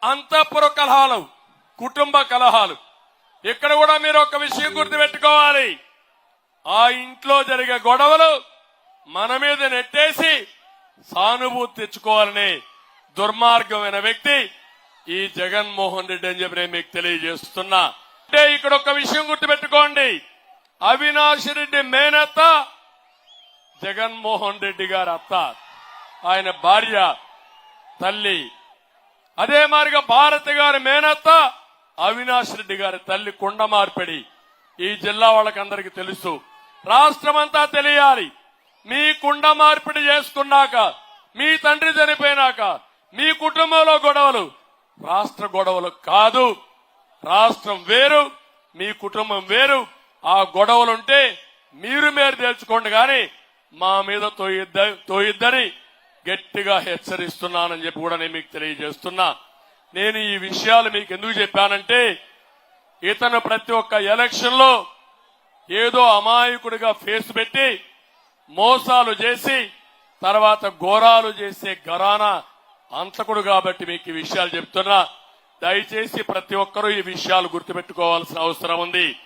అంతఃపుర కలహాలు, కుటుంబ కలహాలు. ఇక్కడ కూడా మీరు ఒక విషయం గుర్తుపెట్టుకోవాలి. ఆ ఇంట్లో జరిగే గొడవలు మన మీద నెట్టేసి సానుభూతి తెచ్చుకోవాలనే దుర్మార్గమైన వ్యక్తి ఈ జగన్మోహన్ రెడ్డి అని చెప్పి నేను మీకు తెలియజేస్తున్నా. అంటే ఇక్కడ ఒక విషయం గుర్తుపెట్టుకోండి. అవినాష్ రెడ్డి మేనత్త జగన్మోహన్ రెడ్డి గారి అత్త, ఆయన భార్య, తల్లి. అదే మాదిరిగా భారతి గారి మేనత్త అవినాష్ రెడ్డి గారి తల్లి కుండ మార్పిడి. ఈ జిల్లా వాళ్ళకందరికీ తెలుసు, రాష్ట్రమంతా తెలియాలి. మీ కుండ మార్పిడి చేసుకున్నాక, మీ తండ్రి చనిపోయినాక మీ కుటుంబంలో గొడవలు రాష్ట్ర గొడవలు కాదు. రాష్ట్రం వేరు, మీ కుటుంబం వేరు. ఆ గొడవలుంటే మీరు తేల్చుకోండి, కానీ మా మీద తోయిద్దని గట్టిగా హెచ్చరిస్తున్నానని చెప్పి కూడా నేను మీకు తెలియజేస్తున్నా. నేను ఈ విషయాలు మీకు ఎందుకు చెప్పానంటే, ఇతను ప్రతి ఒక్క ఎలక్షన్ లో ఏదో అమాయకుడిగా ఫేస్ పెట్టి మోసాలు చేసి తర్వాత ఘోరాలు చేసే ఘరానా అంతకుడు కాబట్టి మీకు ఈ విషయాలు చెప్తున్నా. దయచేసి ప్రతి ఒక్కరూ ఈ విషయాలు గుర్తుపెట్టుకోవాల్సిన అవసరం ఉంది.